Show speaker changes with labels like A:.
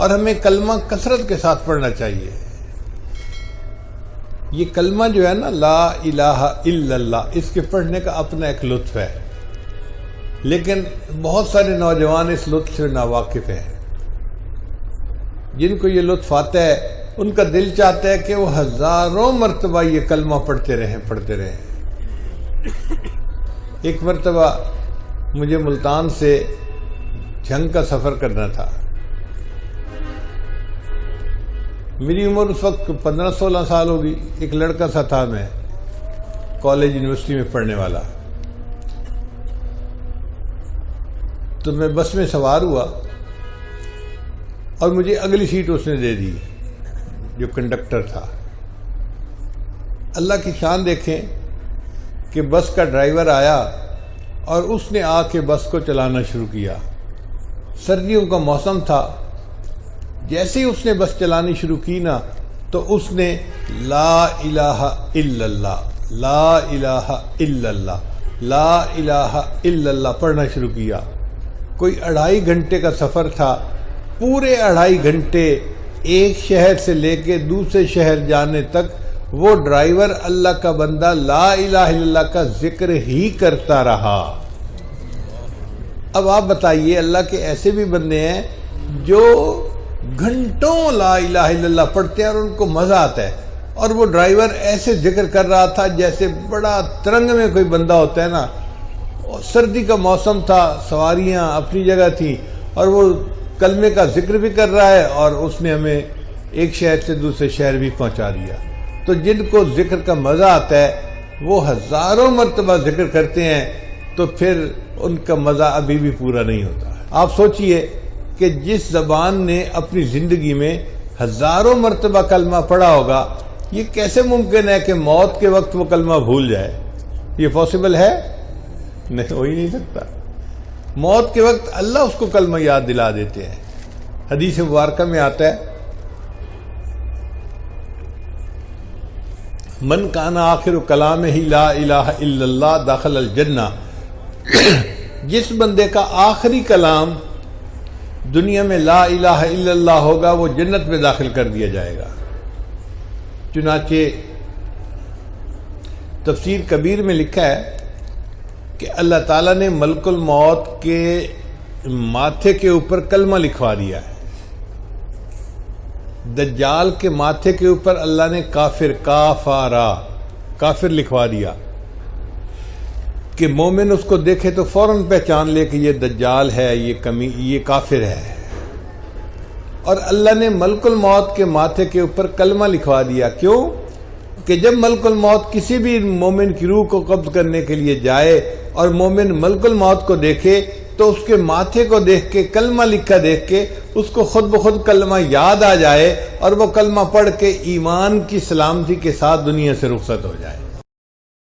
A: اور ہمیں کلمہ کثرت کے ساتھ پڑھنا چاہیے۔ یہ کلمہ جو ہے نا لا الہ الا اللہ، اس کے پڑھنے کا اپنا ایک لطف ہے، لیکن بہت سارے نوجوان اس لطف سے ناواقف ہیں۔ جن کو یہ لطف آتا ہے ان کا دل چاہتا ہے کہ وہ ہزاروں مرتبہ یہ کلمہ پڑھتے رہیں۔ ایک مرتبہ مجھے ملتان سے جھنگ کا سفر کرنا تھا۔ میری عمر اس وقت 15-16 سال ہوگی، ایک لڑکا سا تھا میں، کالج یونیورسٹی میں پڑھنے والا۔ تو میں بس میں سوار ہوا اور مجھے اگلی سیٹ اس نے دے دی، جو کنڈکٹر تھا۔ اللہ کی شان دیکھیں کہ بس کا ڈرائیور آیا اور اس نے آ کے بس کو چلانا شروع کیا۔ سردیوں کا موسم تھا، جیسے ہی اس نے بس چلانی شروع کی نا تو اس نے لا الہ الا اللہ، لا الہ الا اللہ، لا الہ الا اللہ پڑھنا شروع کیا۔ کوئی 2.5 گھنٹے کا سفر تھا، پورے 2.5 گھنٹے ایک شہر سے لے کے دوسرے شہر جانے تک وہ ڈرائیور اللہ کا بندہ لا الہ الا اللہ کا ذکر ہی کرتا رہا۔ اب آپ بتائیے، اللہ کے ایسے بھی بندے ہیں جو گھنٹوں لا الہ الا اللہ پڑھتے ہیں اور ان کو مزہ آتا ہے، اور وہ ڈرائیور ایسے ذکر کر رہا تھا جیسے بڑا ترنگ میں کوئی بندہ ہوتا ہے نا۔ سردی کا موسم تھا، سواریاں اپنی جگہ تھیں، اور وہ کلمے کا ذکر بھی کر رہا ہے اور اس نے ہمیں ایک شہر سے دوسرے شہر بھی پہنچا دیا۔ تو جن کو ذکر کا مزہ آتا ہے وہ ہزاروں مرتبہ ذکر کرتے ہیں، تو پھر ان کا مزہ ابھی بھی پورا نہیں ہوتا۔ آپ سوچئے کہ جس زبان نے اپنی زندگی میں ہزاروں مرتبہ کلمہ پڑھا ہوگا، یہ کیسے ممکن ہے کہ موت کے وقت وہ کلمہ بھول جائے؟ یہ پاسبل ہے؟ نہیں، ہو ہی نہیں سکتا۔ موت کے وقت اللہ اس کو کلمہ یاد دلا دیتے ہیں۔ حدیث مبارکہ میں آتا ہے من کان آخر کلامہ لا الہ الا اللہ دخل الجنہ، جس بندے کا آخری کلام دنیا میں لا الہ الا اللہ ہوگا وہ جنت میں داخل کر دیا جائے گا۔ چنانچہ تفسیر کبیر میں لکھا ہے کہ اللہ تعالیٰ نے ملک الموت کے ماتھے کے اوپر کلمہ لکھوا دیا ہے۔ دجال کے ماتھے کے اوپر اللہ نے کافر، کافارا، کافر لکھوا دیا کہ مومن اس کو دیکھے تو فوراً پہچان لے کہ یہ دجال ہے، یہ کافر ہے۔ اور اللہ نے ملک الموت کے ماتھے کے اوپر کلمہ لکھوا دیا۔ کیوں؟ کہ جب ملک الموت کسی بھی مومن کی روح کو قبض کرنے کے لیے جائے اور مومن ملک الموت کو دیکھے تو اس کے ماتھے کو دیکھ کے، کلمہ لکھا دیکھ کے اس کو خود بخود کلمہ یاد آ جائے اور وہ کلمہ پڑھ کے ایمان کی سلامتی کے ساتھ دنیا سے رخصت ہو جائے۔